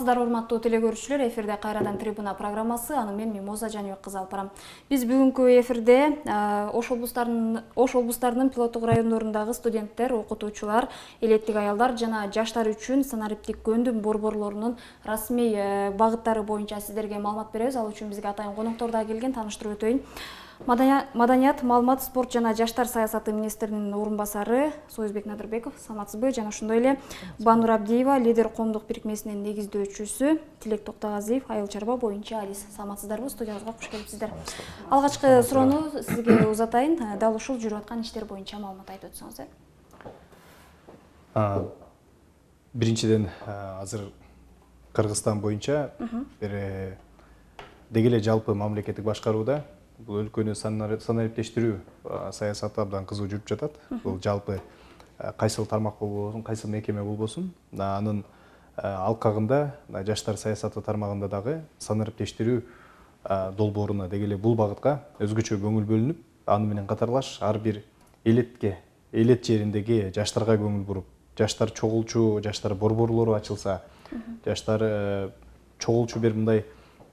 Саламатсыздар, урматтуу телекөрүүчүлөр, эфирде кайрадан трибуна программасы, аны мен Мимоза Жаныбек кызы алып барам. Биз бүгүнкү эфирде Ош облустарынын пилоттук райондорундагы студенттер, окутуучулар, элеттик аялдар жана жаштар үчүн санариптик көндүм борборлорунун расмий багыттары боюнча сиздерге маалымат беребиз. Ал үчүн бизге атайын коноктор да келген, тааныштырып өтөйүн. Маданият, маалымат, спорт жана жаштар саясаты министринин орун басары Союзбек Надырбеков, саламатсызбы, жана ошондой эле Банур Абдиева, лидер коомдук бирикмесинин негиздөөчүсү, Тилек Токтогазиев, айыл чарба боюнча адис. Саламатсыздарбы, студиябызга куш келипсиздер. Алгачкы суроону сизге узатайын, дал ушул жүрүп аткан иштер боюнча маалымат айтып өтсөңүз. Биринчиден, азыр Кыргызстан боюнча деги эле жалпы мамлекеттик башкарууда бул өлкөнү санариптештирүү саясаты абдан кызуу жүрүп жатат. Бул жалпы кайсыл тармак болбосун, кайсыл мекеме болбосун, анын алкагында жаштар саясаты тармагында дагы санариптештирүү долбооруна деги эле бул багытка өзгөчө көңүл бөлүнүп, аны менен катарлаш ар бир элет жериндеги жаштарга көңүл буруп, жаштар чогулчу, жаштар борборлору ачылса, жаштар чогулчу бир мындай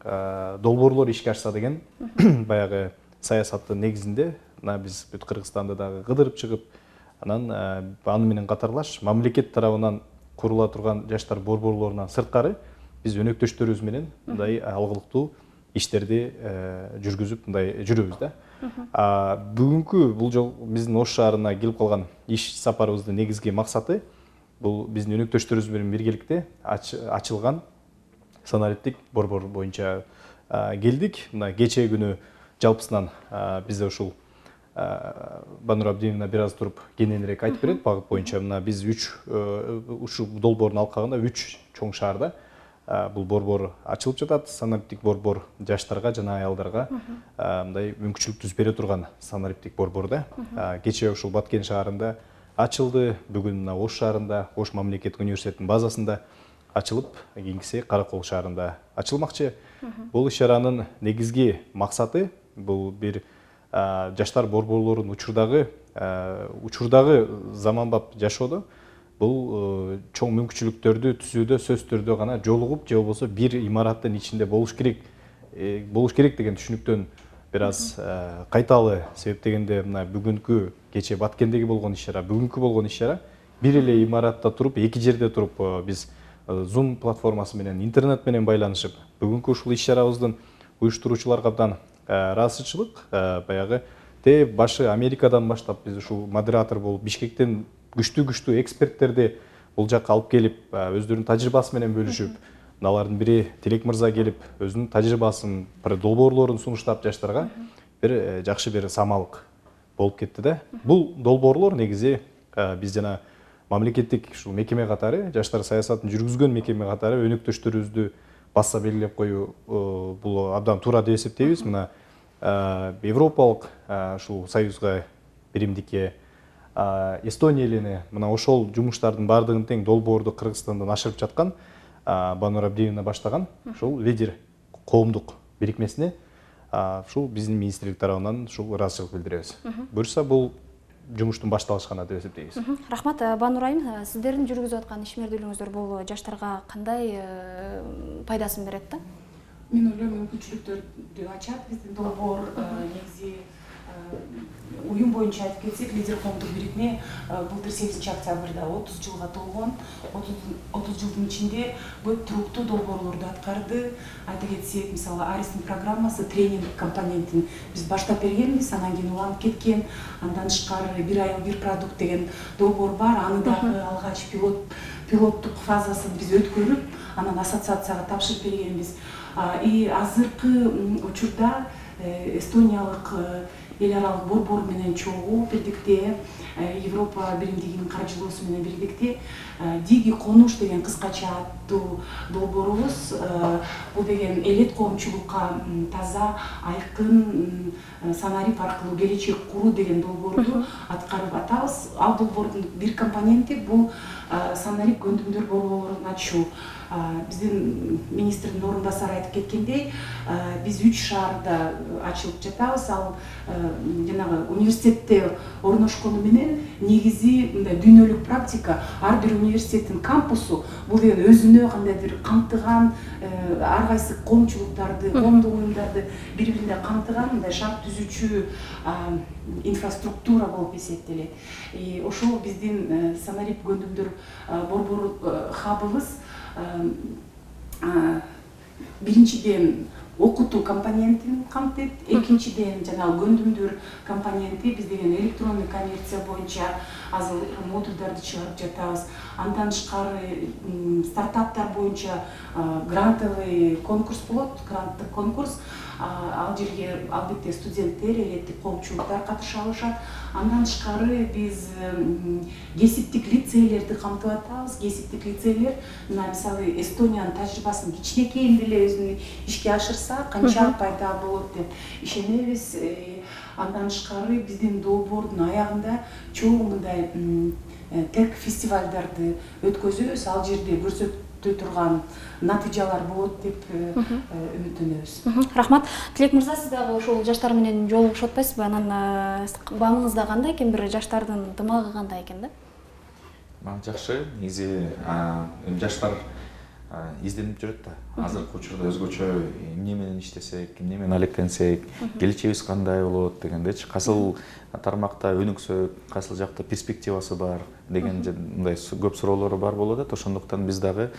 долбоорлор ишке ашса деген баягы саясаттын негизинде биз бүт Кыргызстанды дагы кыдырып чыгып, анан аны менен катарлаш мамлекет тарабынан курула турган жаштар борборлорунан сырткары биз өнөктөштөрүбүз менен мындай алгылыктуу иштерди жүргүзүп мындай жүрөбүз да. Бүгүнкү бул жол биздин Ош шаарына келип калган иш сапарыбыздын негизги максаты бул биздин өнөктөштөрүбүз менен биргеликте ачылган санариптик борбор боюнча келдик. Мына кечээ күнү жалпысынан бизде ушул Банур Абдиевна бир аз туруп кененирээк айтып берет багыт боюнча. Мына биз ушул долбоордун алкагында 3 чоң шаарда бул борбор ачылып жатат. Санариптик борбор жаштарга жана аялдарга мындай мүмкүнчүлүк түз бере турган санариптик борбор да. Кечээ ушул Баткен шаарында ачылды, бүгүн мына Ош шаарында, Ош мамлекеттик университетинин базасында ачылып, кийинкиси Каракол шаарында ачылмакчы. Бул иш-чаранын негизги максаты бул бир жаштар борборлорунун учурдагы заманбап жашоодо бул чоң мүмкүнчүлүктөрдү түзүүдө сөзсүз түрдө гана жолугуп, же болбосо бир имараттын ичинде болуш керек деген түшүнүктөн бир аз кайталы. Себеп дегенде мына бүгүнкү кечээ Баткендеги болгон иш-чара, бүгүнкү болгон иш-чара бир эле имаратта туруп, эки жерде туруп биз Zoom платформасы менен, интернет менен байланышып, бүгүнкү ушул иш-чарабыздын уюштуруучуларга абдан ыраазычылык. Баягы башы Америкадан баштап биз ушул модератор болуп, Бишкектен күчтүү эксперттерди бул жакка алып келип, өздөрүнүн тажрыйбасы менен бөлүшүп, алардын бири Тилек мырза келип, өзүнүн тажрыйбасын, долбоорлорун сунуштап жаштарга бир жакшы бир самалык болуп кетти да. Бул долбоорлор негизи биз жана мамлекеттик ушул мекеме катары, жаштар саясатын жүргүзгөн мекеме катары өнөктөштөрүбүздү баса белгилеп коюу бул абдан туура деп эсептейбиз. Мына Европалык ушул союзга биримдикке Эстония элине мына ошол жумуштардын баардыгын тең долбоорду Кыргызстандан ашырып жаткан Банур Абдиевна баштаган ушул лидер коомдук бирикмесине ушул биздин министрлик тарабынан ушул ыраазычылык билдиребиз. Буюрса бул жумуштун башталышканы деп эсептейбиз. Рахмат, Банур айым, сиздердин жүргүзүп аткан ишмердүүлүгүңүздөр бул жаштарга кандай пайдасын берет да? Мен ойлойм, мүмкүнчүлүктөрдү ачат. Биздин долбоор негизи уюм боюнча айтып кетсек, лидер коомдук бирикме былтыр 8 октябрда 30 жылга толгон. 30 жылдын ичинде көп туруктуу долбоорлорду аткарды. Айта кетсек, мисалы, Аристин программасы тренингдик компонентин биз баштап бергенбиз, анан кийин уланып кеткен. Андан тышкары бир айыл бир продукт деген долбоор бар. Аны дагы алгач пилоттук фазасын биз өткөрүп, анан ассоциацияга тапшырып бергенбиз. И азыркы учурда эстониялык эл аралык борбор менен чогуу бирдикте Европа биримдигинин каржылоосу менен бирдикте Диги Конуш деген кыскача аттуу долбоорубуз. Бул деген элет коомчулукка таза, айкын санарип аркылуу келечек куруу деген долбоорду аткарып атабыз. Ал долбоордун бир компоненти бул санарип көндүмдөр борборлорун ачуу. биздин министрдин орун басары айтып кеткендей, биз 3 шаарда ачылып жатабыз. Ал жанагы университетте орношкону менен негизи мындай дүйнөлүк практика, ар бир университеттин кампусу бул деген өзүнө кандайдыр камтыган, ар кайсы коомчулуктарды, коомдук уюмдарды бири-бирине камтыган мындай шарт түзүүчү инфраструктура болуп эсептелет. Ошол биздин Санарип Көндүмдөр борбор хабыбыз биринчиден окутуу компонентин камтыйт, экинчиден жанагы Көндүмдөр компоненти, биз деген электрондук коммерция боюнча азыр модулдарды чыгарып жатабыз. Андан тышкары стартаптар боюнча грантовый конкурс болот, гранттык конкурс. Ал жерге албетте студенттер, элеттик коомчулуктар катыша алышат. Андан тышкары биз кесиптик лицейлерди камтып атабыз. Кесиптик лицейлер, мисалы Эстониянын тажрыйбасын кичинекейин деле өзүн ишке ашырса, канчалык пайда болот деп ишенебиз. Андан тышкары биздин долбоордун аягында чоң мындай тек фестивалдарды өткөзөбүз. Ал жерде көрсөтө турган натыйжалар болот деп үмүттөнөбүз. Рахмат. Тилек мырза, сиз дагы ошол жаштар менен жолугушуп атпайсызбы? Анан баамыңыз да кандай экен, бир жаштардын дымагы кандай экен да? Жакшы, негизи жаштар изденип жүрөт да. Азыркы учурда өзгөчө эмне менен иштесек, эмне менен алектенсек, келечегибиз кандай болот дегендечи, кайсыл тармакта өнүксөк, кайсыл жакта перспективасы бар деген мындай көп суроолор бар болот да. Ошондуктан биз дагы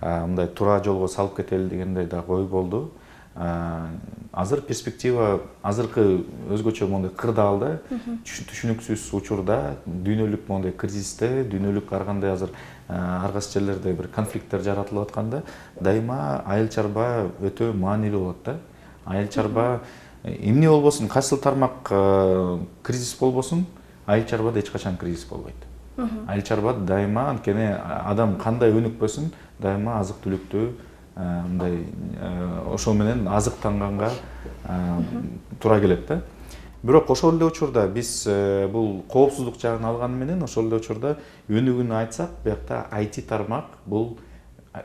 мындай туура жолго салып кетели дегендей дагы ой болду. Азыр перспектива, азыркы өзгөчө мондай кырдаалда, түшүнүксүз учурда, дүйнөлүк мондай кризисте, дүйнөлүк ар кандай азыр ар кайсы жерлерде бир конфликттер жаратылып атканда, дайыма айыл чарба өтө маанилүү болот да. Айыл чарба эмне болбосун, кайсыл тармак кризис болбосун, айыл чарбада эч качан кризис болбойт. Айыл чарбада дайыма анткени адам кандай өнүкпөсүн, дайыма азык түлүктү мындай ошол менен азыктанганга туура келет да. Бирок ошол эле учурда биз бул коопсуздук жагын алганы менен ошол эле учурда өнүгүүнү айтсак, биякта IT тармак бул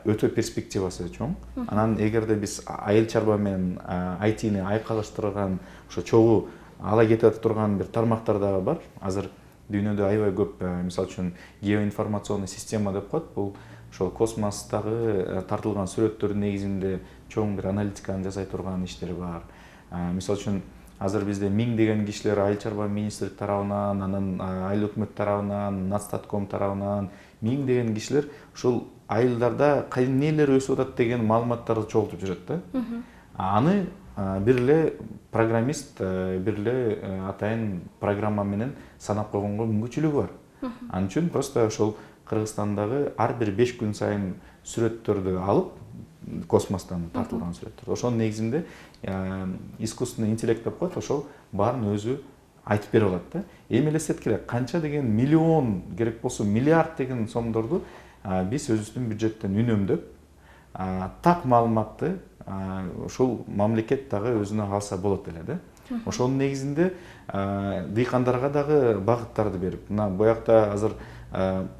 өтө перспективасы чоң. Анан эгерде биз айыл чарба менен IT-ни айкалыштырган, ошо чогуу ала кетип турган бир тармактар дагы бар. Азыр дүйнөдө аябай көп, мисалы үчүн геоинформационный система деп коет. Бул ошол космостогы тартылган сүрөттөрдүн негизинде чоң бир аналитиканы жасай турган иштер бар. Мисалы үчүн азыр бизде 1000 деген кишилер айыл чарба министрлик тарабынан, анан айыл өкмөт тарабынан, Натстатком тарабынан 1000 деген кишилер ушул айылдарда эмнелер өсүп атат деген маалыматтарды чогултуп жүрөт да. Аны бир эле программист, бир эле атайын программа менен санап койгонго мүмкүнчүлүгү бар. Ал үчүн просто ошол Кыргызстандагы ар бир 5 күн сайын сүрөттөрдү алып, космостон тартылган сүрөттөр. Ошонун негизинде искусственный интеллект деп коет, ошол баарын өзү айтып берип алат да. Эми элестеткиле, канча деген миллион керек болсо миллиард деген сомдорду биз өзүбүздүн бюджеттен үнөмдөп, так маалыматты ушул мамлекет дагы өзүнө алса болот эле да. Ошонун негизинде дыйкандарга дагы багыттарды берип, мына буякта азыр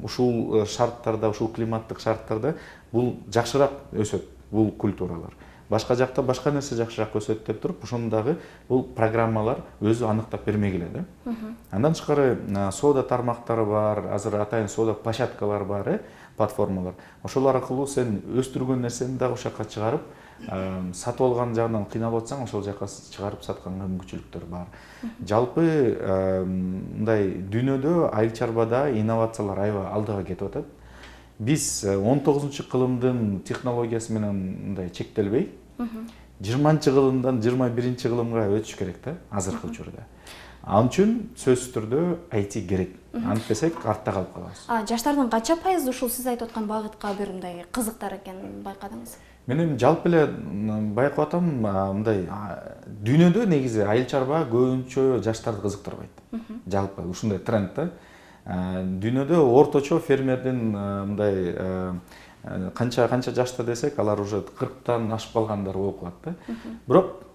ушул шарттарда, ушул климаттык шарттарда бул жакшыраак өсөт, бул культуралар. Башка жакта башка нерсе жакшыраак өсөт деп туруп, ошондагы бул программалар өзү аныктап бермегиле да. Андан тышкары соода тармактары бар, азыр атайын соода площадкалары бар, платформалар. Ошолор аркылуу сен өстүргөн нерсени дагы ошол жака чыгарып, сатып алган жагынан кыйналып атсаң, ошол жака чыгарып сатканга мүмкүнчүлүктөр бар. Жалпы мындай дүйнөдө айыл чарбада инновациялар аябай алдыга кетип атат. Биз 19-кылымдын технологиясы менен мындай чектелбей, 20-кылымдан 21-кылымга өтүш керек да, азыркы учурда. Ал үчүн сөзсүз түрдө IT керек. Антпесек артта калып калабыз. Жаштардын канча пайызы ушул сиз айтып аткан багытка бир мындай кызыктар экенин байкадыңыз? Мен жалпы эле байкап атам, мындай дүйнөдө негизи айыл чарба көбүнчө жаштарды кызыктырбайт. Жалпы ушундай тренд да. Дүйнөдө орточо фермердин мындай канча жашта десек, алар уже 40-тан ашып калгандар болуп калат да. Бирок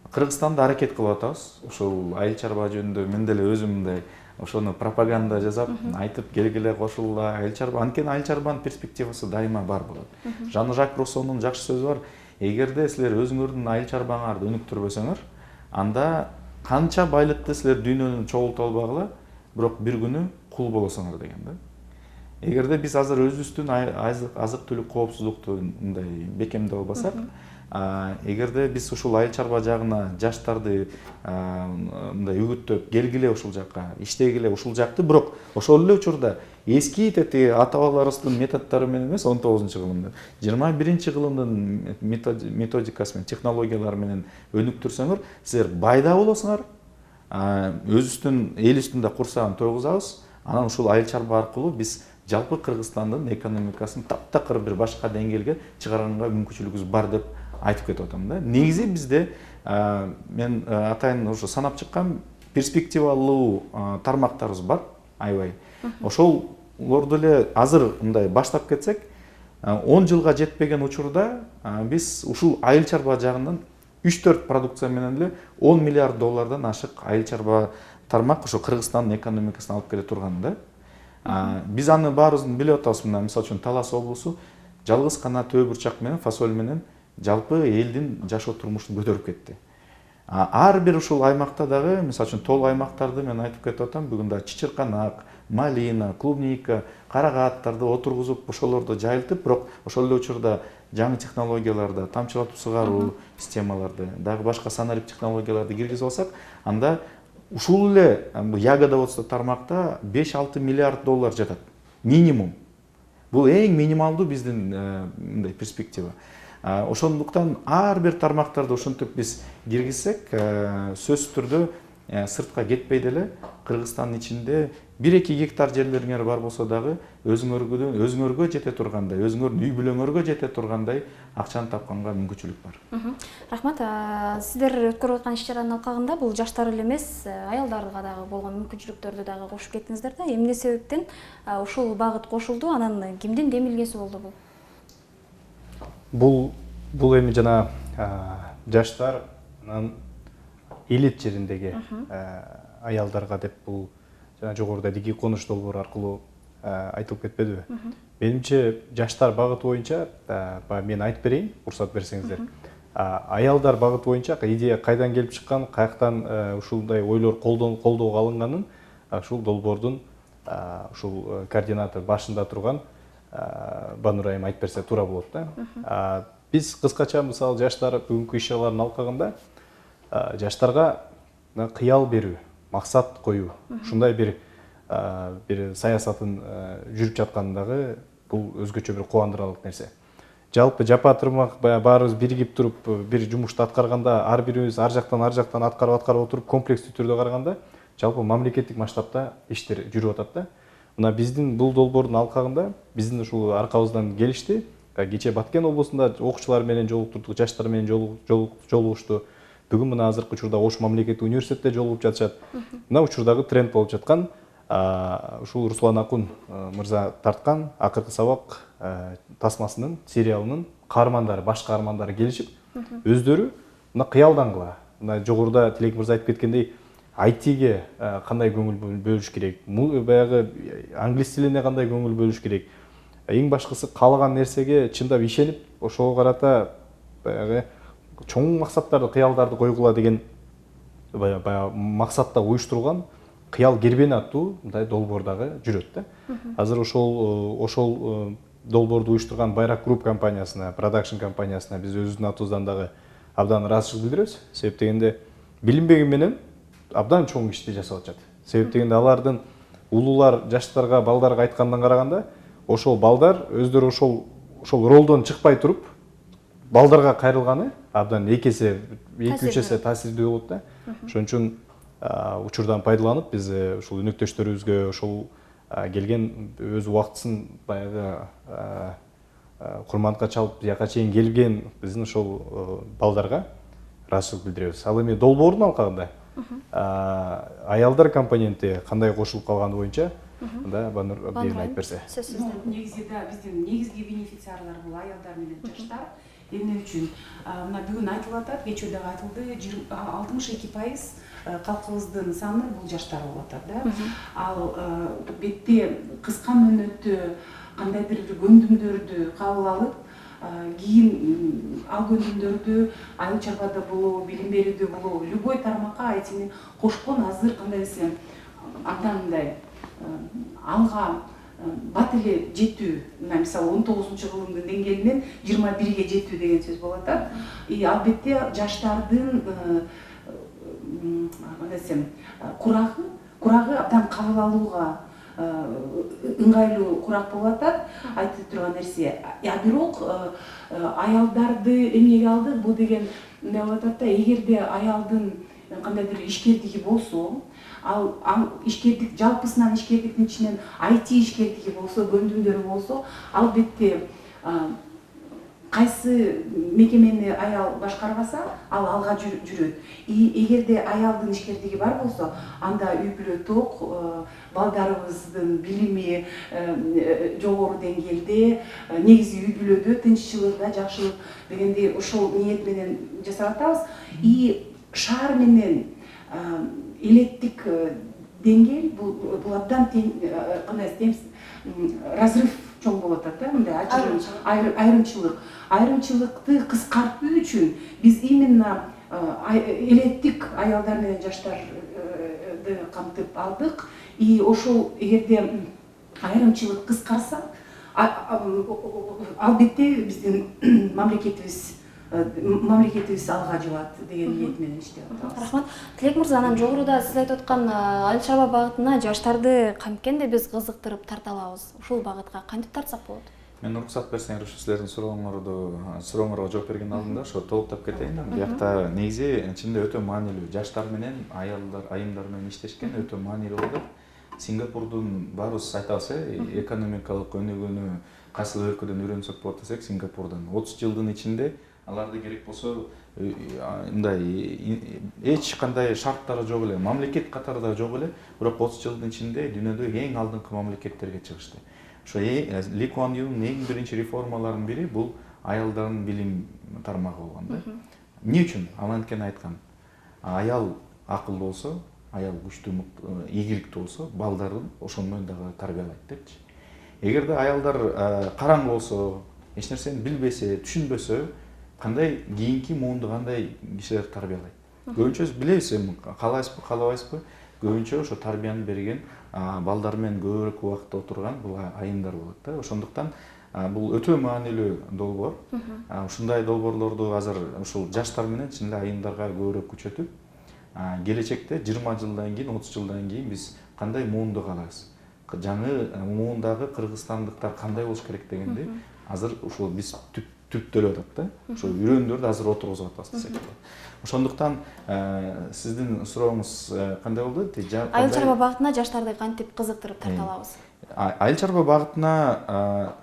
Кыргызстанда аракет кылып атабыз. Ушул айыл чарба жөнүндө мен деле өзүм мындай ошону пропаганда жасап айтып келгиле кошулгула айыл чарба, анткени айыл чарбанын перспективасы дайыма бар болот. Жан Жак Руссонун жакшы сөзү бар: эгерде силер өзүңөрдүн айыл чарбаңарды өнүктүрбөсөңөр, анда канча байлыкты силер дүйнөнүн чогултуп албагыла, бирок бир күнү кул болосуңар деген да. Эгерде биз азыр өзүбүздүн азык түлүк коопсуздукту мындай бекемдеп албасак, эгерде биз ушул айыл чарба жагына жаштарды мындай үгүттөп келгиле ушул жакка, иштегиле ушул жакты, бирок ошол эле учурда эски тетиги ата бабаларыбыздын методдору менен эмес, 19-кылымда 21-кылымдын методикасы менен, технологиялары менен өнүктүрсөңөр, силер байда болосуңар, өзүбүздүн эл үстүндө курсагын тойгузабыз. Анан ушул айыл чарба аркылуу биз жалпы Кыргызстандын экономикасын таптакыр бир башка деңгээлге чыгарганга мүмкүнчүлүгүбүз бар деп айтып кетип атам да. Негизи бизде мен атайын ушу санап чыккан перспективалуу тармактарыбыз бар, аябай. Ошолорду эле азыр мындай баштап кетсек, 10 жылга жетпеген учурда биз ушул айыл чарба жагынан 3-4 продукция менен эле 10 миллиард доллардан ашык айыл чарба тармак ошо Кыргызстандын экономикасына алып келе турган да. Биз аны баарыбыздын билип атабыз. Мына мисалы үчүн Талас облусу жалгыз гана төө бурчак менен, фасоль менен жалпы элдин жашоо турмушун көтөрүп кетти. Ар бир ушул аймакта дагы, мисалы үчүн тол аймактарды мен айтып кетип атам, бүгүн да чычырканак, малина, клубника, карагаттарды отургузуп, ошолорду жайылтып, бирок ошол эле учурда жаңы технологияларды, тамчылатып сугаруу системаларды, дагы башка санарип технологияларды киргизип алсак, анда ушул эле ягодоводство тармакта 5-6 миллиард доллар жатат. Минимум. Бул эң минималдуу биздин мындай перспектива. Ошондуктан ар бир тармактарды ошентип биз киргизсек, сөзсүз түрдө сыртка кетпей деле Кыргызстандын ичинде 1-2 гектар жерлериңер бар болсо дагы өзүңөргө жете тургандай, өзүңөрдүн үй бүлөңөргө жете тургандай акчаны тапканга мүмкүнчүлүк бар. Рахмат. Сиздер өткөрүп аткан иш-чаранын алкагында бул жаштар эле эмес, аялдарга дагы болгон мүмкүнчүлүктөрдү дагы кошуп кеттиңиздер да. Эмне себептен ушул багыт кошулду? Анан кимдин демилгеси болду бул? Бул эми жана жаштарнын элит жериндеги аялдарга деп бул жана жогоруда диги конуш долбоору аркылуу айтылып кетпедиби? Менимче жаштар багыты боюнча мен айтып берейин, уруксат берсеңиздер. Аялдар багыты боюнча идея кайдан келип чыккан, каяктан ушундай ойлор колдоого алынганын ушул долбоордун ушул координатор башында турган Банур айым айтып берсе туура болот да. Биз кыскача мисалы жаштар бүгүнкү иш-чаралардын алкагында жаштарга кыял берүү, максат коюу, ушундай бир саясатын жүрүп жаткандыгы бул өзгөчө бир кубандырарлык нерсе. Жалпы жапа-тырмак баарыбыз биригип туруп бир жумушту аткарганда, ар бирибиз ар жактан аткарып отуруп комплекстүү түрдө караганда, жалпы мамлекеттик масштабта иштер жүрүп атат да. Мына биздин бул долбоордун алкагында биздин ушул аркабыздан келишти. Кечээ Баткен облусунда окуучулар менен жолуктурдук, жаштар менен жолугушту. Бүгүн мына азыркы учурда Ош мамлекеттик университетте жолугуп жатышат. Мына учурдагы тренд болуп жаткан ушул Руслан Акун мырза тарткан акыркы сабак тасмасынын сериалынын каармандары, баш каармандары келишип, өздөрү мына кыялдангыла. Мына жогоруда Тилек мырза айтып кеткендей, IT-ге кандай көңүл бөлүш керек, баягы англис тилине кандай көңүл бөлүш керек. Эң башкысы каалаган нерсеге чындап ишенип, ошого карата баягы чоң максаттарды, кыялдарды койгула деген баягы максатта уюштурулган кыял кербени аттуу мындай долбоор дагы жүрөт да. Азыр ошол долбоорду уюштурган Байрак Групп компаниясына, продакшн компаниясына биз өзүбүздүн атыбыздан дагы абдан ыраазычылык билдиребиз. Себеп дегенде билинбеген менен абдан чоң ишти жасап атышат. Себеп дегенде алардын улуулар жаштарга, балдарга айткандан караганда, ошол балдар өздөрү ошол ролдон чыкпай туруп, балдарга кайрылганы абдан 2-3 эсе таасирдүү болот да. Ошон үчүн учурдан пайдаланып биз ушул өнөктөштөрүбүзгө ошол келген өз убактысын баягы курмандыкка чалып бияка чейин келген биздин ошол балдарга ыраазычылык билдиребиз. Ал эми долбоордун алкагында аялдар компоненти кандай кошулуп калганы боюнча да Банур айтып берсе. Негизи да биздин негизги бенефициарлар бул аялдар менен жаштар. эмне үчүн мына бүгүн айтылып атат, кечээ дагы айтылды, 62% калкыбыздын саны бул жаштар болуп атат да. Ал бетте кыска мөөнөттө кандайдыр бир көндүмдөрдү кабыл алып, кийин ал көндүмдөрдү айыл чарбада болобу, билим берүүдө болобу, любой тармакка айтини кошкон азыр кандай десем, абдан мындай алга бат эле жетүү, мисалы 19-кылымдын деңгээлинен 21-ге жетүү деген сөз болуп атат. Албетте жаштардын кандай десем, курагы абдан кабыл алууга ыңгайлуу курак болуп атат. Айтып турган нерсе, бирок аялдарды эмнеге алдык? Бул деген мындай болуп атат да, эгерде аялдын кандайдыр ишкердиги болсо, ал ишкердик жалпысынан ишкердиктин ичинен IT ишкердиги болсо, көндүмдөрү болсо, албетте кайсы мекемени аял башкарбаса, ал алга жүрөт. Эгерде аялдын ишкердиги бар болсо, анда үй бүлө ток, балдарыбыздын билими жогору деңгээлде, негизи үй бүлөдө тынччылыкта, жакшылык дегендей ошол ниет менен жасап атабыз. Шаар менен элеттик деңгээл бул абдан кандай разрыв чоң болуп атат да, мындай айрымчылыкты кыскартуу үчүн биз именно элеттик аялдар менен жаштарды камтып алдык. Ошол эгерде айрымчылык кыскарса, албетте биздин мамлекетибиз алга жылат деген ниет менен иштеп атабыз. Рахмат. Тилек мырза, анан жогоруда сиз айтып аткан айыл чарба багытына жаштарды канткен биз кызыктырып тарта алабыз? Ушул багытка кантип тартсак болот? Мен уруксат берсеңер, ушу силердин сурооңорго жооп берген алдында ошо толуктап кетейин. Биякта негизи чынында өтө маанилүү. Жаштар менен айымдар менен иштешкен өтө маанилүү болот. Сингапурдун баарыбыз айтабыз, экономикалык өнүгүүнү кайсыл өлкөдөн үйрөнсөк болот десек, Сингапурдан 30 жылдын ичинде аларды керек болсо мындай эч кандай шарттары жок эле, мамлекет катарында жок эле, бирок 30 жылдын ичинде дүйнөдө эң алдыңкы мамлекеттерге чыгышты. Ошо Ли Куан Юнун эң биринчи реформаларынын бири бул аялдардын билим тармагы болгон да. Эмне үчүн? Ал анткени айткан, аял акылдуу болсо, аял күчтүү, ийгиликтүү болсо, балдарын ошону менен дагы тарбиялайт депчи. Эгерде аялдар караңгы болсо, эч нерсени билбесе, түшүнбөсө, кандай кийинки муунду кандай кишилер тарбиялайт? Көбүнчө билебиз, каалайбызбы, каалабайсызбы? Көбүнчө ошо тарбияны берген, балдар менен көбүрөөк убакытта отурган бул айымдар болот да. Ошондуктан бул өтө маанилүү долбоор. Ушундай долбоорлорду азыр ушул жаштар менен чынында айымдарга көбүрөөк күчөтүп, келечекте 20 жылдан кийин, 30 жылдан кийин биз кандай муунду каалайбыз? Жаңы муундагы кыргызстандыктар кандай болуш керек дегенди азыр ушул биз түптөлүп атат да. Ошо үйрөндөрдү азыр отургузуп атабыз десек болот. Ошондуктан сиздин сурооңуз кандай болду? Айыл чарба багытына жаштарды кантип кызыктырып тарта алабыз? Айыл чарба багытына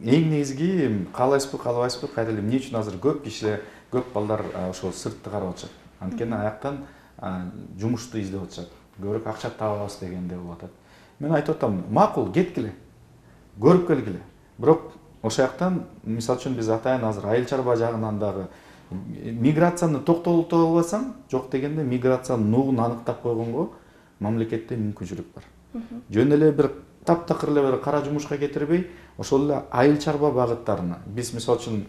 эң негизги каалайсызбы, каалабайсызбы, кайра эле эмне үчүн азыр көп кишилер, көп балдар ошол сыртты карап атышат. Анткени аяктан жумушту издеп атышат. Көбүрөөк акча табабыз дегенде болуп атат. Мен айтып атам, макул, кеткиле, көрүп келгиле. Бирок ошол жактан, мисалы үчүн биз атайын азыр айыл чарба жагынан дагы миграцияны токтотуп албасаң, жок дегенде миграциянын нугун аныктап койгонго мамлекетте мүмкүнчүлүк бар. Жөн эле бир таптакыр эле бир кара жумушка кетирбей, ошол эле айыл чарба багыттарына биз мисалы үчүн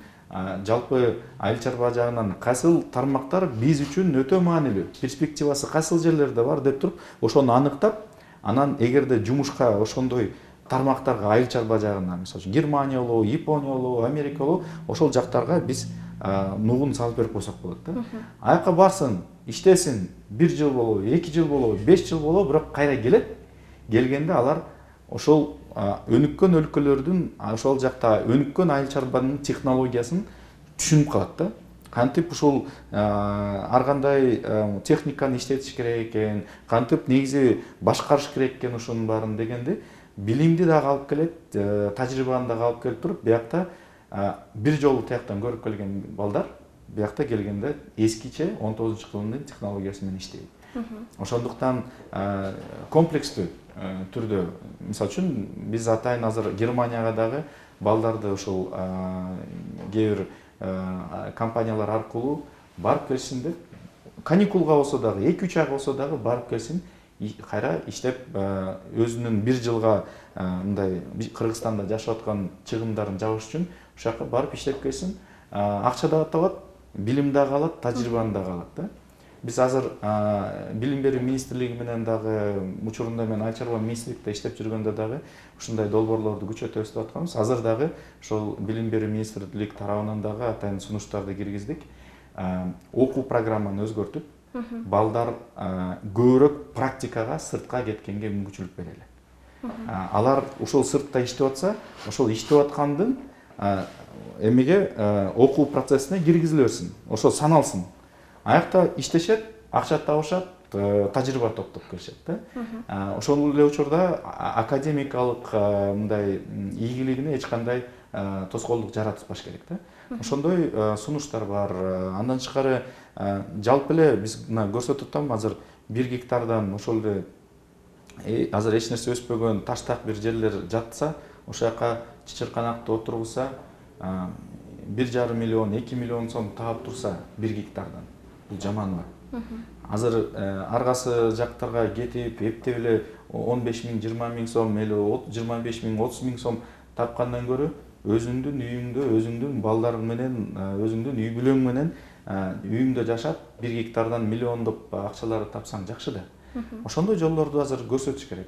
жалпы айыл чарба жагынан кайсыл тармактар биз үчүн өтө маанилүү, перспективасы кайсыл жерлерде бар деп туруп, ошону аныктап, анан эгерде жумушка ошондой тармактарга айыл чарба жагынан, мисалы үчүн Германия болобу, Япония болобу, Америка болобу, ошол жактарга биз нугун салып берип койсок болот да. Аяка барсын, иштесин, 1 жыл болобу, 2 жыл болобу, 5 жыл болобу, бирок кайра келет. Келгенде алар ошол өнүккөн өлкөлөрдүн, ошол жакта өнүккөн айыл чарбанын технологиясын түшүнүп калат да. Кантип ушул ар кандай техниканы иштетиш керек экен, кантип негизи башкарыш керек экен ушунун баарын дегенде билимди дагы алып келет, тажрыйбаны дагы алып келип туруп, биякта бир жолу тияктан көрүп келген балдар биякта келгенде эскиче 19-кылымдын технологиясы менен иштейт. Ошондуктан комплекстүү түрдө, мисалы үчүн биз атайын азыр Германияга дагы балдарды ошол кээ бир компаниялар аркылуу барып келсин деп, каникулга болсо дагы 2-3 ай болсо дагы барып келсин, кайра иштеп өзүнүн бир жылга мындай Кыргызстанда жашап аткан чыгымдарын жабыш үчүн ошол жака барып иштеп келсин, акча да табат, билим дагы алат, тажрыйбаны дагы алат да. Биз азыр билим берүү министрлиги менен дагы учурунда мен Айыл чарба министрликте иштеп жүргөндө дагы ушундай долбоорлорду күчөтөбүз деп атканбыз. Азыр дагы ошол билим берүү министрлик тарабынан дагы атайын сунуштарды киргиздик. Окуу программаны өзгөртүп, балдар көбүрөөк практикага, сыртка кеткенге мүмкүнчүлүк берели. Алар ошол сыртта иштеп атса, ошол иштеп аткандын эмеге окуу процессине киргизиле берсин, ошол саналсын. Аякта иштешет, акча табышат, тажрыйба топтоп келишет да. Ошол эле учурда академикалык мындай ийгилигине эч кандай тоскоолдук жаратышпаш керек да. Ошондой сунуштар бар. Андан тышкары жалпы эле биз көрсөтүп атам, азыр 1 гектардан ошол эле азыр эч нерсе өспөгөн таштак бир жерлер жатса, ошол жака чычырканакты отургузса, 1,5 миллион, 2 миллион сом таап турса 1 гектардан. Бул жаманбы? Азыр аргасы жактарга кетип, эптеп эле 15 миң, 20 миң сом, эле 25 миң, 30 миң сом тапкандан көрө өзүңдүн үйүңдө, өзүңдүн балдарың менен, өзүңдүн үй бүлөң менен үйүңдө жашап 1 гектардан миллиондоп акчаларды тапсаң жакшы да. Ошондой жолдорду азыр көрсөтүш керек.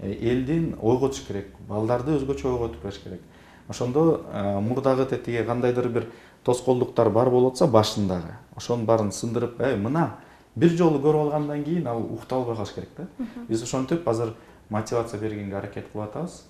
Элдин ойготуш керек, балдарды өзгөчө ойготуп бериш керек. Ошондо мурдагы тетиге кандайдыр бир тоскоолдуктар бар болуп атса башындагы, ошонун баарын сындырып, мына бир жолу көрүп алгандан кийин ал укталбай калыш керек да. Биз ошентип азыр мотивация бергенге аракет кылып атабыз.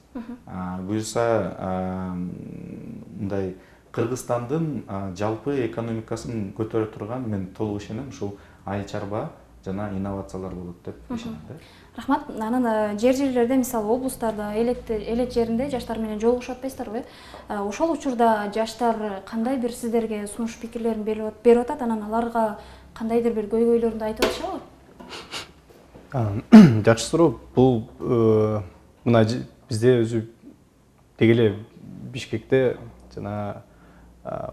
Буюрса мындай Кыргызстандын жалпы экономикасын көтөрө турган, мен толук ишенем, ушул айыл чарба жана инновациялар болот деп ишенем да. Рахмат. Анан жерлерде, мисалы облустарда, элет жеринде жаштар менен жолугушуп атпайсыздарбы? Ошол учурда жаштар кандай бир сиздерге сунуш пикирлерин берип атат, анан аларга кандайдыр бир көйгөйлөрүндү айтып атышабы? Жакшы суроо. Бул мына бизде өзү деги эле Бишкекте жана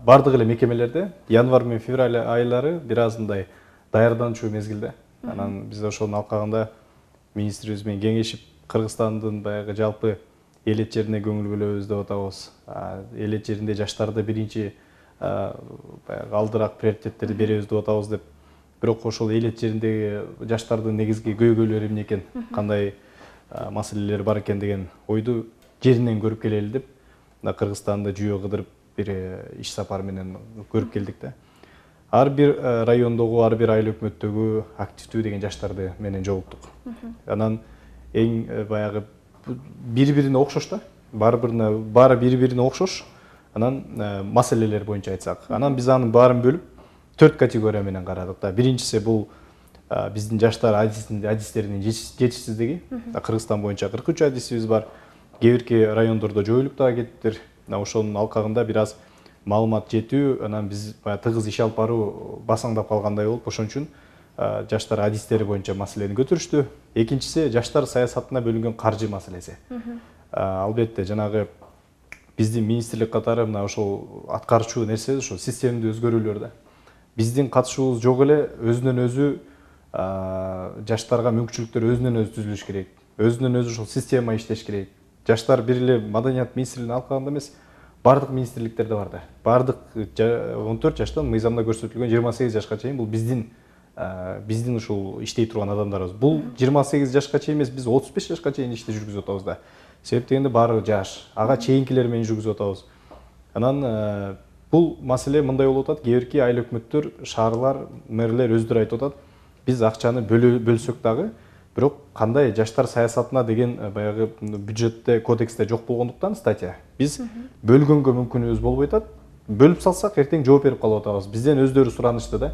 бардык эле мекемелерде январь менен февраль айлары бир аз мындай даярданчу мезгилде. Анан биз ошонун алкагында министрибиз менен кеңешип, Кыргызстандын баягы жалпы элет жерине көңүл бөлөбүз деп атабыз. Элет жеринде жаштарды биринчи баягы алдыраак приоритеттерди беребиз деп атабыз деп. Бирок ошол элет жериндеги жаштардын негизги көйгөйлөрү эмне экен, кандай маселелер бар экен деген ойду жеринен көрүп келели деп, Кыргызстанды жүйө кыдырып бир иш сапар менен көрүп келдик да. Ар бир райондогу, ар бир айыл өкмөттөгү активдүү деген жаштарды менен жолуктук. Анан эң баягы бири-бирине окшош да. Баары бири-бирине окшош. Анан маселелер боюнча айтсак, анан биз анын баарын бөлүп 4 категория менен карадык да. Биринчиси бул биздин жаштар адистеринин жетишсиздиги. Кыргызстан боюнча 43 адисибиз бар. Кээ бирки райондордо жоюлуп дагы кетиптир. Ошонун алкагында бир аз маалымат жетүү, анан биз тыгыз иш алып баруу басаңдап калгандай болуп, ошон үчүн жаштар адистери боюнча маселени көтөрүштү. Экинчиси жаштар саясатына бөлүнгөн каржы маселеси. Албетте жанагы биздин министрлик катары мына ошол аткарчу нерсе ошо системдүү өзгөрүүлөр да. Биздин катышуубуз жок эле, өзүнөн өзү жаштарга мүмкүнчүлүктөр өзүнөн өзү түзүлүш керек. Өзүнөн өзү ошол система иштеш керек. Жаштар бир эле маданият министрлигинин алкагында эмес, бардык министрликтерде бар да. Бардык 14 жаштан мыйзамда көрсөтүлгөн 28 жашка чейин бул биздин ушул иштей турган адамдарыбыз. Бул 28 жашка чейин эмес, биз 35 жашка чейин ишти жүргүзүп атабыз да. Себеп дегенде баары жаш, ага чейинкилер менен жүргүзүп атабыз. Анан бул маселе мындай болуп атат, кээ бирки айыл өкмөттөр, шаарлар, мэрлер өздөрү айтып атат, биз акчаны бөлсөк дагы, бирок кандай жаштар саясатына деген баягы бюджетте, кодексте жок болгондуктан статья, биз бөлгөнгө мүмкүнүбүз болбой атат. Бөлүп салсак эртең жооп берип калып атабыз. Бизден өздөрү суранышты да.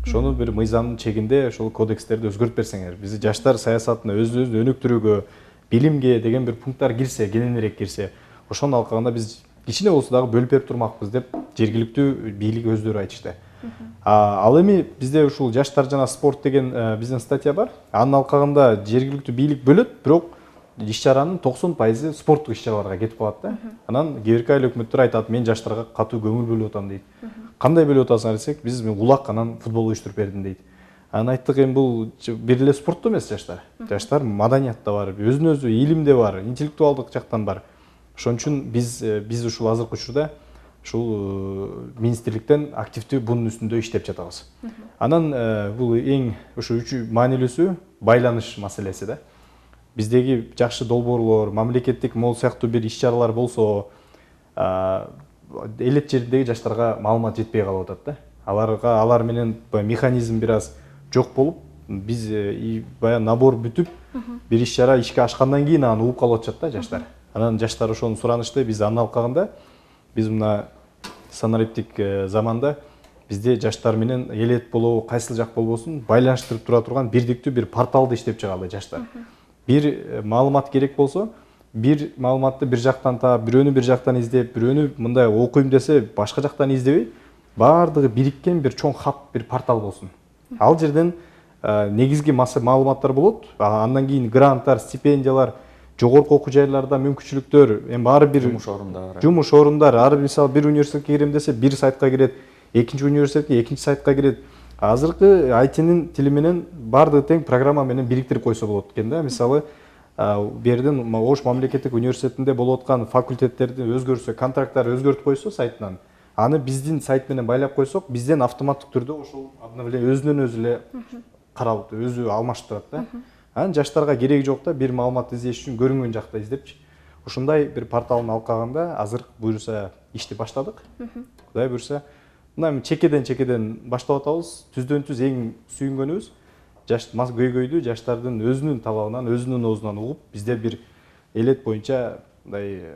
Ошону бир мыйзамдын чегинде ошол кодекстерди өзгөртүп берсеңер, биз жаштар саясатына өзүбүздү өнүктүрүүгө, билимге деген бир пункттар кирсе, кененирээк кирсе, ошонун алкагында биз кичине болсо дагы бөлүп берип турмакпыз деп жергиликтүү бийлик өздөрү айтышты. Ал эми бизде ушул жаштар жана спорт деген биздин статья бар. Анын алкагында жергиликтүү бийлик бөлөт, бирок иш-чаранын 90% спорттук иш-чараларга кетип калат да. Анан кээ бирки айыл өкмөттөр айтат, мен жаштарга катуу көңүл бөлүп атам дейт. кандай бөлүп атасың десек, биз мен улак анан футбол уюштуруп бердим дейт. Анан айттык, эми бул бир эле спортто эмес жаштар. Жаштар маданиятта бар, өзүнө өзү илимде бар, интеллектуалдык жактан бар. Ошон үчүн биз ушул азыркы учурда ушул министрликтен активдүү бунун үстүндө иштеп жатабыз. Анан бул эң ушу маанилүүсү байланыш маселеси да. Биздеги жакшы долбоорлор, мамлекеттик могул сыяктуу бир иш-чаралар болсо, элет жердеги жаштарга маалымат жетпей калып атат да. Алар менен механизм бир аз жок болуп, биз баягы набор бүтүп, бир иш-чара ишке ашкандан кийин аны угуп калып атышат да жаштар. Анан жаштар ошону суранышты, биз аны алкаганда, биз мына санариптик заманда бизде жаштар менен элет болобу, кайсыл жак болбосун байланыштырып тура турган бирдиктүү бир порталды иштеп чыгалы жаштар. Бир маалымат керек болсо, бир маалыматты бир жактан таап, бирөөнү бир жактан издеп, бирөөнү мындай окуйм десе башка жактан издебей, баардыгы бириккен бир чоң хаб, бир портал болсун. Ал жерден негизги маалыматтар болот. Андан кийин гранттар, стипендиялар, жогорку окуу жайларда мүмкүнчүлүктөр, эми ар бир жумуш орундар, ар мисалы бир университетке кирем десе бир сайтка кирет, экинчи университетке экинчи сайтка кирет. Азыркы IT-нин тили менен баардыгы тең программа менен бириктирип койсо болот экен да. Мисалы берден Ош мамлекеттик университетинде болуп аткан факультеттерди өзгөрсө, контракттар өзгөртүп койсо сайтынан, аны биздин сайт менен байлап койсок, бизден автоматтык түрдө ошол обновление өзүнөн өзү эле каралып, өзү алмашып турат да. Анан жаштарга кереги жок да, бир маалымат издеш үчүн көрүнгөн жакта издепчи. Ушундай бир порталды алкаганда азыр буюрса ишти баштадык. Кудай буюрса, мына чекеден баштап атабыз. Түздөн түз эң сүйүнгөнүбүз жаш көйгөйдү жаштардын өзүнүн талабынан, өзүнүн оозунан угуп, бизде бир элет боюнча мындай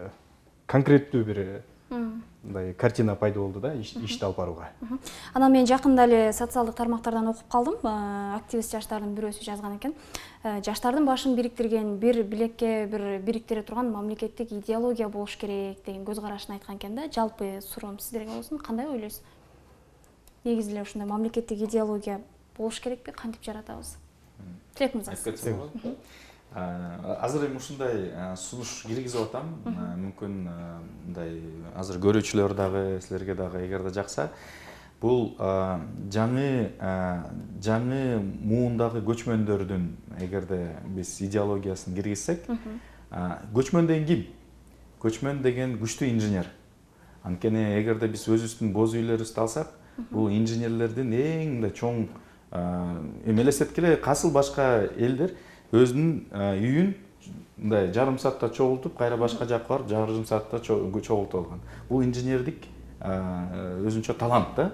конкреттүү бир мындай картина пайда болду да, ишти алып барууга. Анан мен жакында эле социалдык тармактардан окуп калдым. Активист жаштардын бирөөсү жазган экен. Жаштардын башын бириктирген, бир билекке бир бириктире турган мамлекеттик идеология болуш керек деген көз карашын айткан экен да. Жалпы суроом сиздерге болсун, кандай ойлойсуз? Негизи эле ушундай мамлекеттик идеология болуш керекпи? Кантип жаратабыз? Тилек мырза. Азыр эми ушундай сунуш киргизип атам. Мүмкүн мындай азыр көрүүчүлөр дагы, силерге дагы эгерде жакса, бул жаңы муундагы көчмөндөрдүн эгерде биз идеологиясын киргизсек, көчмөн деген ким? Көчмөн деген күчтүү инженер. Анткени эгерде биз өзүбүздүн боз үйлөрүбүздү алсак, бул инженерлердин эң мындай чоң элестеткиле, касыл башка элдер өзүнүн үйүн мындай жарым саатта чогултуп, кайра башка жакка барып, жарым саатта чогултуп алган. Бул инженердик өзүнчө талант да.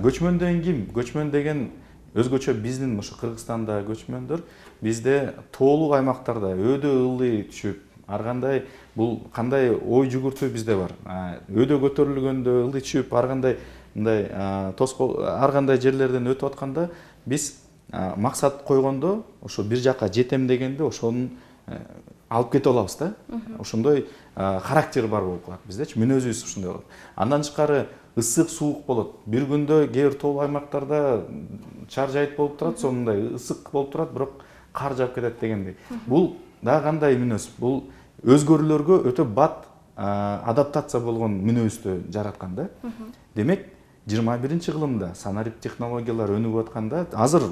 Көчмөн деген ким? Көчмөн деген өзгөчө биздин ушу Кыргызстанда көчмөндөр бизде тоолук аймактарда өйдө ылдый түшүп, ар кандай бул кандай ой жүгүртүү бизде бар. Өйдө көтөрүлгөндө ылдый түшүп, ар кандай мындай ар кандай жерлерден өтүп атканда биз максат койгондо, ошо бир жакка жетем дегенде ошону алып кете алабыз да. Ошондой характер бар болуп калат биздечи, мүнөзүбүз ушундай болот. Андан тышкары ысык, суук болот. Бир күндө кээ бир тоолуу аймактарда чар жайыт болуп турат, сонундай ысык болуп турат, бирок кар жаап кетет дегендей. Бул дагы кандай мүнөз? Бул өзгөрүүлөргө өтө бат адаптация болгон мүнөздү жараткан да. Демек, 21-кылымда санарип технологиялар өнүгүп атканда, азыр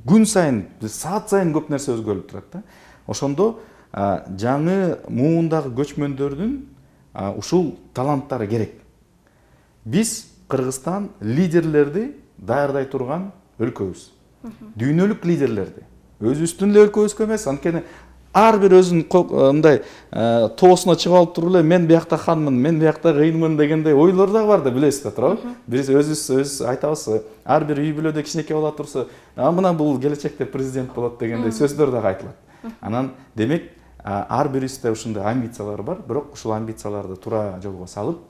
күн сайын, саат сайын көп нерсе өзгөрүлүп турат да. Ошондо жаңы муундагы көчмөндөрдүн ушул таланттары керек. Биз Кыргызстан лидерлерди даярдай турган өлкөбүз. Дүйнөлүк лидерлерди. Өзүбүздүн эле өлкөбүзгө эмес, анткени ар бир өзүнүн мындай тоосуна чыгып алып туруп эле мен биякта ханмын, мен биякта кыйынмын дегендей ойлор дагы бар да, билесиз да, туурабы? Биз өзүбүз айтабыз, ар бир үй бүлөдө кичинекей бала турса, мына бул келечекте президент болот дегендей сөздөр дагы айтылат. Анан демек ар бирибизде ушундай амбициялар бар, бирок ушул амбицияларды туура жолго салып,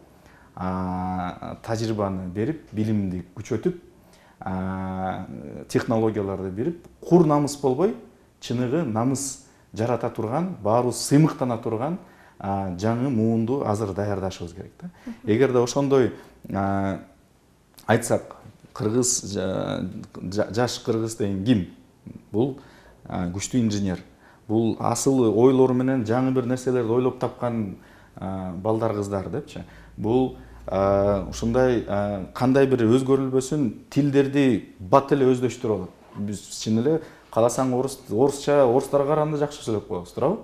тажрыйбаны берип, билимди күчөтүп, технологияларды берип, кур намыс болбой, чыныгы намыс жарата турган, баарыбыз сыймыктана турган жаңы муунду азыр даярдашыбыз керек да. Эгерде ошондой айтсак, кыргыз жаш кыргыз деген ким? Бул күчтүү инженер. Бул асыл ойлору менен жаңы бир нерселерди ойлоп тапкан балдар, кыздар депчи. Бул ушундай кандай бир өзгөрүлбөсүн тилдерди бат эле өздөштүрүп алат. Биз чын эле кааласаң орусча орустарга караганда жакшы сүйлөп коебуз, туурабы?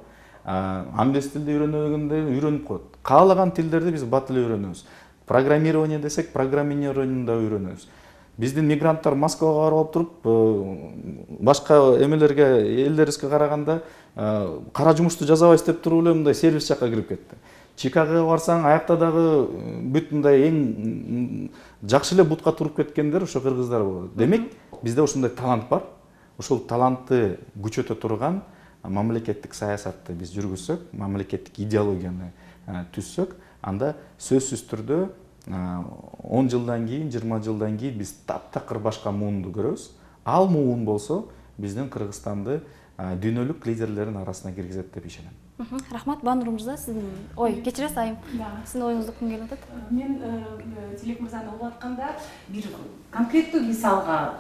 Англис тилди үйрөнгөндө үйрөнүп коет. Каалаган тилдерди биз бат эле үйрөнөбүз. Программирование десек, программированияны да үйрөнөбүз. Биздин мигранттар Москвага барып алып туруп, башка эмелерге, элдерибизге караганда кара жумушту жазабайбыз деп туруп эле мындай сервис жакка кирип кетти. Чикагога барсаң, аякта дагы бүт мындай эң жакшы эле бутка туруп кеткендер ошо кыргыздар болот. Демек, бизде ушундай талант бар. Ошол талантты күчөтө турган мамлекеттик саясатты биз жүргүзсөк, мамлекеттик идеологияны түзсөк, анда сөзсүз түрдө 10 жылдан кийин, 20 жылдан кийин биз таптакыр башка муунду көрөбүз. Ал муун болсо биздин Кыргызстанды дүйнөлүк лидерлердин арасына киргизет деп ишенем. Рахмат, Банур мырза, сиздин кечиресиз айым. Сиздин оюңузду ким келип атат? Мен Тилек мырзаны угуп атканда бир конкреттүү мисалга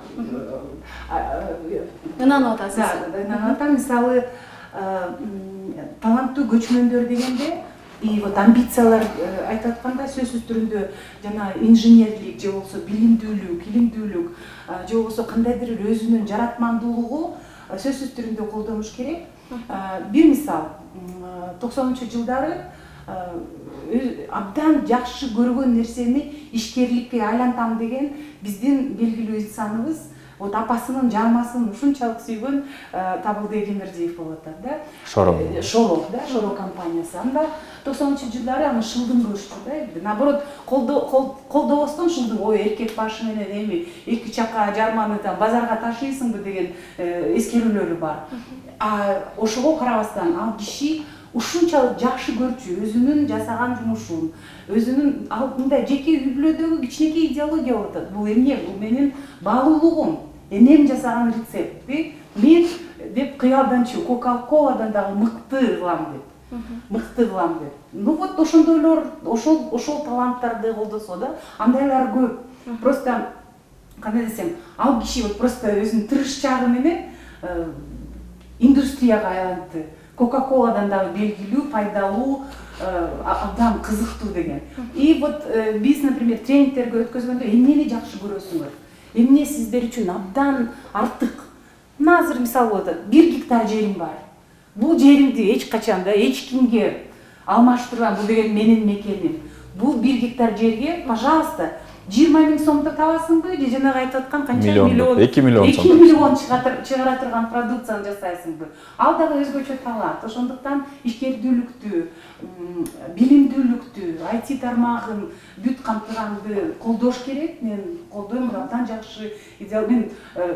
Ынанып атасыз. ынанып атам. Мисалы таланттуу көчмөндөр дегенде и вот амбициялар айтып атканда сөзсүз түрүндө жана инженерлик же болбосо билимдүүлүк, илимдүүлүк же болбосо кандайдыр бир өзүнүн жаратмандуулугу сөзсүз түрүндө колдонуш керек. Бир мисал, 90-жылдары абдан жакшы көргөн нерсени ишкерликке айлантам деген биздин белгилүү инсаныбыз, вот апасынын жармасын ушунчалык сүйгөн Табылды Кемиржиев болуп атат да. Шоро, да, Шоро компаниясы. Анда 90-жылдары аны шылдың көрүштү да. Наоборот, колдобостон шылдың ой эркек башы менен эми эки чака жарманы базарга ташыйсыңбы деген эскерүүлөрү бар. Ошого карабастан ал киши ушунчалык жакшы көрчү өзүнүн жасаган жумушун, өзүнүн мындай жеке үй бүлөдөгү кичинекей идеология болуп атат. Бул эмне? Бул менин баалуулугум, энем жасаган рецептти мен деп кыялданчу Кока-Коладан дагы мыкты кылам деп. Ну вот ошондойлор, ошол таланттарды колдосо да, андайлар көп. Просто кандай десем, ал киши вот просто өзүнүн тырышчагы менен индустрияга айланды. Кока-Коладан дагы белгилүү, пайдалуу, абдан кызыктуу деген. И вот биз, например, тренингтерге өткөзгөндө эмнени жакшы көрөсүңөр? Эмне сиздер үчүн абдан артык? Азыр мисал болот, 1 гектар жерим бар. Бул жеримди эч качанда эч кимге алмаштырбам, бул деген менин мекеним. Бул 1 гектар жерге, пожалуйста, 20 000 сомдо табасыңбы, же жанагы айтып аткан канча миллион, 2 миллион сом. 2 миллион чыгара турган продукцияны жасайсыңбы? Ал дагы өзгөчө талант. Ошондуктан ишкердүүлүктү, билимдүүлүктү, IT тармагын бүт камтыганды колдош керек. Мен колдойм, абдан жакшы идеал. Мен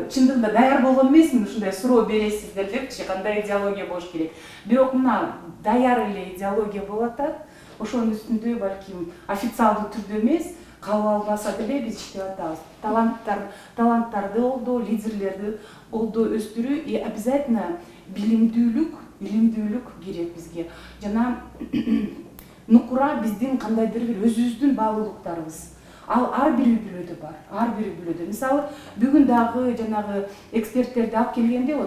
чындыгында даяр болгон эмесмин, ушундай суроо бересиздер депчи, кандай идеология болуш керек. Бирок мына даяр эле идеология болуп атат. Ошонун үстүндө балким официалдуу түрдө эмес, кабыл албаса деле биз иштеп атабыз. Таланттарды колдоо, лидерлерди колдоо, өстүрүү и обязательно билимдүүлүк керек бизге. Жана нукура биздин кандайдыр бир өзүбүздүн баалуулуктарыбыз. Ал ар бир үй бүлөдө бар, ар бир үй бүлөдө. Мисалы, бүгүн дагы жанагы эксперттерди алып келгенде,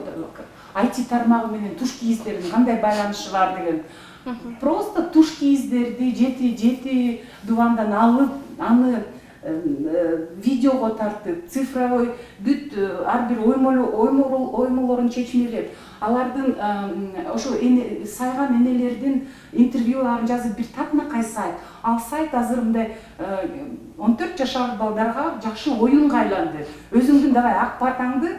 IT тармагы менен туш кийиздердин кандай байланышы бар деген. Просто туш кийиздерди жети дувандан алып, аны видеого тартып, цифровой бүт ар бир оймолорун чечмелеп, алардын ошо сайган энелердин интервьюларын жазып бир татынакай сайт. Ал сайт азыр мындай 14 жашар балдарга жакшы оюнга айланды. Өзүңдүн дагы ак батаңды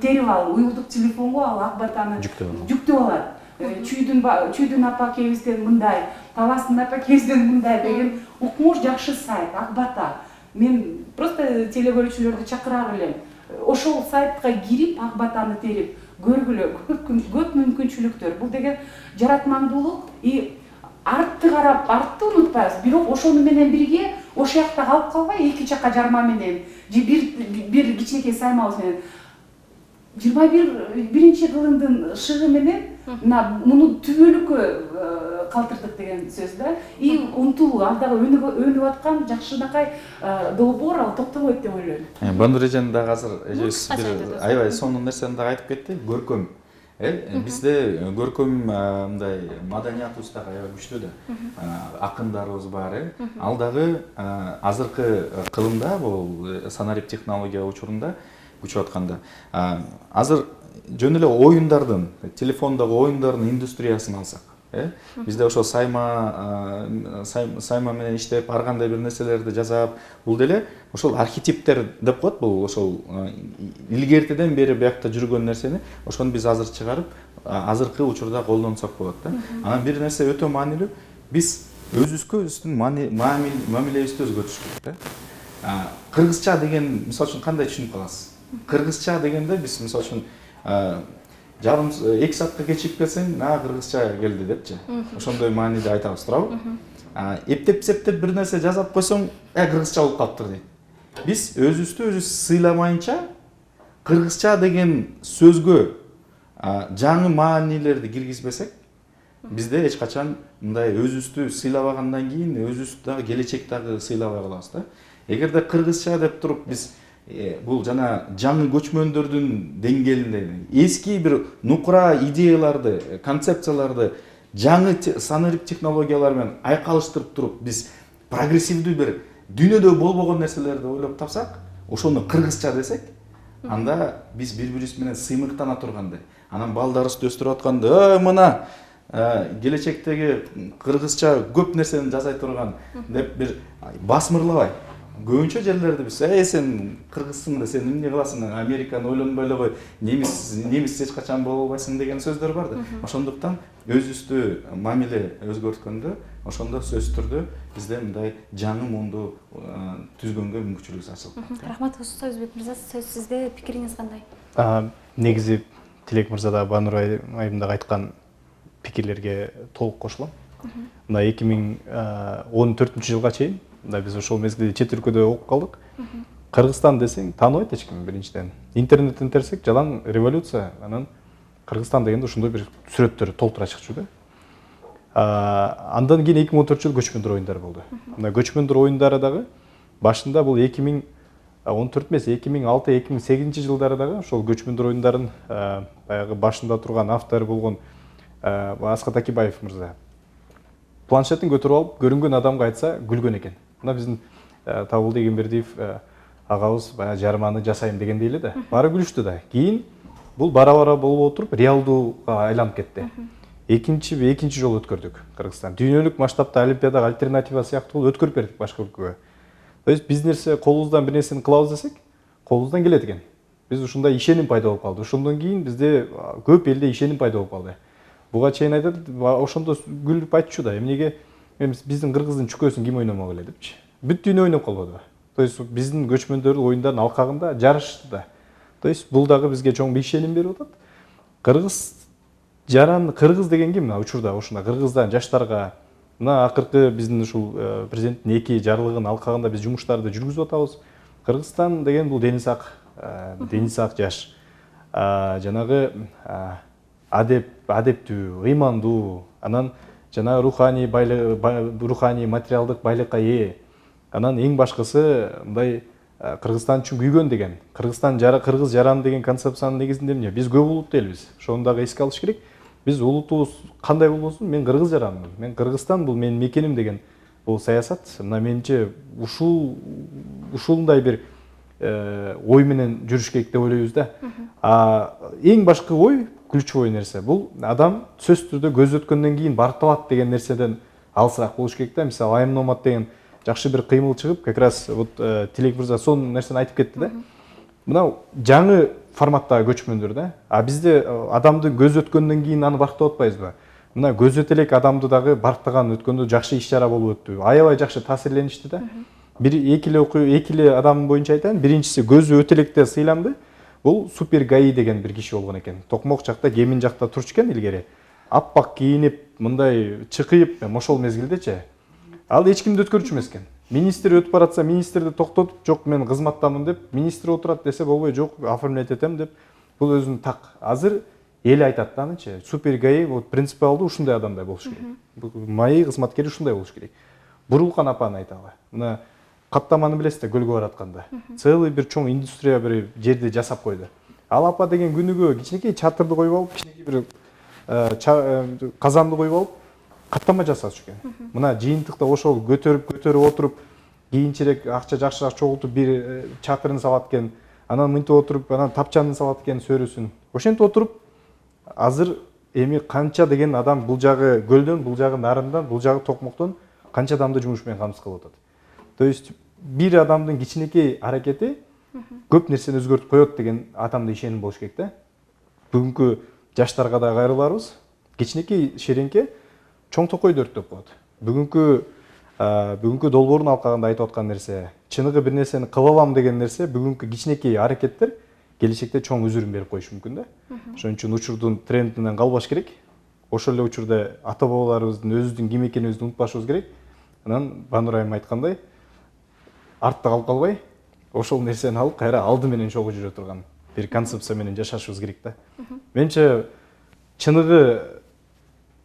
терип ал, уюлдук телефонго ал ак батаны жүктөп алат. Чүйдүн апа кебизден мындай, Таластын апа кебизден мындай деген укмуш жакшы сайт, ак бата. Мен просто телегөрүүчүлөрдү чакырар элем. Ошол сайтка кирип, ак батаны терип көргүлө, көп мүмкүнчүлүктөр. Бул деген жаратмандуулук и артты карап, артты унутпайбыз. Бирок ошону менен бирге ошол жакта калып калбай, эки чака жарма менен же бир кичинекей саймабыз менен 21 кылымдын шыгы менен муну түбөлүккө калтырдык деген сөз да. И умтулуу, ал дагы өнүп аткан жакшынакай долбоор, ал токтобойт деп ойлойм. Банур эжен дагы азыр эжебиз бир аябай сонун нерсени дагы айтып кетти. Көркөм бизде көркөм мындай маданиятыбыз дагы аябай күчтүү да. Акындарыбыз бар. Ал дагы азыркы кылымда бул санарип технология учурунда күчүп атканда азыр жөн эле оюндардын, телефондогу оюндардын индустриясын алсак, бизде ошо сайма менен иштеп, ар кандай бир нерселерди жасап, бул деле ошол архетиптер деп коет, бул ошол илгертеден бери биякта жүргөн нерсени ошону биз азыр чыгарып, азыркы учурда колдонсок болот да. Анан бир нерсе өтө маанилүү, биз өзүбүздүн мамилебизди өзгөртүш керек да. Кыргызча деген мисалы үчүн кандай түшүнүп каласыз? Кыргызча дегенде биз мисалы үчүн жарым 2 саатка кечигип келсең, кыргызча келди депчи. Ошондой мааниде айтабыз, туурабы? Эптеп бир нерсе жазап койсоң, кыргызча болуп калыптыр дейт. Биз өзүбүздү өзүбүз сыйламайынча кыргызча деген сөзгө жаңы маанилерди киргизбесек, бизде эч качан мындай өзүбүздү сыйлабагандан кийин өзүбүздү дагы келечек дагы сыйлабай калабыз да. Эгерде кыргызча деп туруп биз бул жана жаңы көчмөндөрдүн деңгээлинде эски бир нукура идеяларды, концепцияларды жаңы санарип технологиялар менен айкалыштырып туруп биз прогрессивдүү бир дүйнөдө болбогон нерселерди ойлоп тапсак, ошону кыргызча десек, анда биз бири-бирибиз менен сыймыктана тургандай. Анан балдарыбызды өстүрүп атканда, мына келечектеги кыргызча көп нерсени жасай турган деп бир басмырлабай. Көбүнчө жерлерде биз сен кыргызсың да сен эмне кыласың, Американы ойлонбой эле кой, немис эч качан боло албайсың деген сөздөр бар да. Ошондуктан өзүбүздү мамиле өзгөрткөндө, ошондо сөзсүз түрдө бизде мындай жаңы муунду түзгөнгө мүмкүнчүлүгүбүз ачылат. Рахмат Өзбек мырза, сөз сизде, пикириңиз кандай? Негизи Тилек мырза да Банур айым дагы айткан пикирлерге толук кошулам. Мына 2014 жылга чейин биз ошол мезгилде чет өлкөдө окуп калдык. Кыргызстан десең тааныбайт эч ким биринчиден. Интернеттен терсек жалаң революция, анан Кыргызстан дегенде ошондой бир сүрөттөр толтура чыкчу да. Андан кийин 2014 жыл көчмөндөр оюндары болду. Мына көчмөндөр оюндары дагы башында бул 2014 эмес, 2006-2008 жылдары дагы ошол көчмөндөр оюндарын баягы башында турган автор болгон Асхат Акибаев мырза планшетін көтөрүп алып, көрүнгөн адамга айтса күлгөн экен. Мына биздин Табылды Эгембердиев агабыз баягы жарманы жасайм дегенде эле да. Баары күлүштү да. Кийин бул бара-бара болуп отуруп реалдууга айланып кетти. Экинчи жолу өткөрдүк Кыргызстан. Дүйнөлүк масштабта олимпиадага альтернатива сыяктуу болуп өткөрүп бердик башка өлкөгө. То есть биз нерсе колубуздан бир нерсени кылабыз десек, колубуздан келет экен. Биз ушундай ишеним пайда болуп калды. Ошондон кийин бизде көп элде ишеним пайда болуп калды. Буга чейин айтат, ошондо күлүп айтчу да, эмнеге биздин кыргыздын чүкөсүн ким ойномок эле депчи. Бүт дүйнө ойноп калбадыбы? То есть биздин көчмөндөр оюндардын алкагында жарышты да. То есть бул дагы бизге чоң бир ишеним берип атат. Кыргыз деген ким мына учурда ушунда кыргыздан жаштарга мына акыркы биздин ушул президенттин 2 жарлыгынын алкагында биз жумуштарды жүргүзүп атабыз. Кыргызстан деген бул дени сак жаш. Жанагы адептүү, ыймандуу, анан жана руханий материалдык байлыкка ээ. Анан эң башкысы мындай Кыргызстан үчүн күйгөн деген. Кыргыз жаран деген концепциянын негизинде эмне? Биз көп улуттуу элбиз. Ошону дагы эске алыш керек. Биз улутубуз кандай болбосун, мен кыргыз жаранмын. Мен Кыргызстан бул менин мекеним деген бул саясат. Мына менимче ушундай бир ой менен жүрүш керек деп ойлойбуз да. Эң башкы ой, ключевой нерсе бул адам сөзсүз түрдө көз өткөндөн кийин баркталат деген нерседен алысыраак болуш керек да. Мисалы айым номад деген жакшы бир кыймыл чыгып, как раз вот Тилек мырза сонун нерсени айтып кетти да. Мына жаңы форматтагы көчмөндөр да. Бизде адамды көз өткөндөн кийин аны барктап атпайбызбы? Мына көз өтелек адамды дагы барктаган өткөндө жакшы иш чара болуп өттү. Аябай жакшы таасирленишти да. Эки эле адам боюнча айтайын. Биринчиси көзү өтелекте сыйланды. Бул Супер Гаи деген бир киши болгон экен. Токмок жакта, Кемин жакта турчу экен илгери. Аппак кийинип, мындай чыкыйып, ошол мезгилдечи. Ал эч кимди өткөрчү эмес экен. Министр өтүп баратса, министрди токтотуп, жок мен кызматтамын деп, министр отурат десе болбой, жок оформлять этем деп, бул өзүнүн так. Азыр эл айтат да анычы. Супер Гаи вот принципиалдуу ушундай адамдай болуш керек. Майы кызматкери ушундай болуш керек. Бурулкан апаны айталы. Мына каттаманы билесиз да, көлгө баратканда. Целый бир чоң индустрия бир жерди жасап койду. Ал апа деген күнүгө кичинекей чатырды коюп алып, кичинекей бир казанды коюп алып, каттама жасашы экен. Мына жыйынтыкта ошол көтөрүп отуруп, кийинчерээк акча жакшыраак чогултуп бир чатырын салат экен. Анан мынтип отуруп, анан тапчанын салат экен сөрүсүн. Ошентип отуруп, азыр эми канча деген адам бул жагы көлдөн, бул жагы нарындан, бул жагы токмоктон канча адамды жумуш менен камсыз кылып атат. То есть бир адамдын кичинекей аракети көп нерсени өзгөртүп коет деген атамда ишеним болуш керек да. Бүгүнкү жаштарга да кайрыларыбыз. Кичинекей шереңке чоң токойду өрттөп коет. Бүгүнкү долбоорун алкаганда айтып аткан нерсе, чыныгы бир нерсени кыла алам деген нерсе, бүгүнкү кичинекей аракеттер келечекте чоң үзүрүн берип коюшу мүмкүн да. Ошон үчүн учурдун трендинен калбаш керек. Ошол эле учурда ата бабаларыбыздын өзүбүздүн ким экенибизди унутпашыбыз керек. Анан Банур айым айткандай, артта калып калбай, ошол нерсени алып кайра алды менен чогуу жүрө турган бир концепция менен жашашыбыз керек да. Менимче чыныгы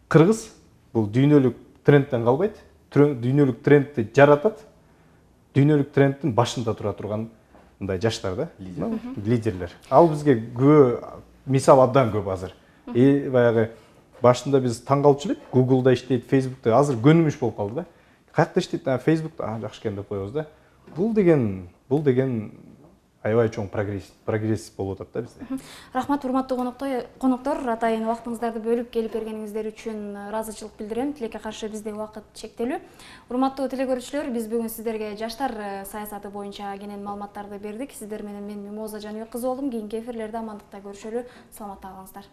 кыргыз бул дүйнөлүк трендден калбайт, дүйнөлүк трендти жаратат, дүйнөлүк трендтин башында тура турган мындай жаштар да, лидерлер. Ал бизге мисал абдан көп азыр. Баягы башында биз таң калчу элек, Google'да иштейт, Facebook'та азыр көнүмүш болуп калды да. Каякта иштейт, Facebook'та жакшы экен деп коебуз да. Бул деген аябай чоң прогресс болуп атат да бизде. Рахмат, урматтуу коноктор, атайын убактыңыздарды бөлүп келип бергениңиздер үчүн ыраазычылык билдирем. Тилекке каршы бизде убакыт чектелүү. Урматтуу телекөрүүчүлөр, биз бүгүн сиздерге жаштар саясаты боюнча кенен маалыматтарды бердик. Сиздер менен мен Мимоза Жаныбек кызы болдум. Кийинки эфирлерде амандыкта көрүшөлү. Саламатта калыңыздар.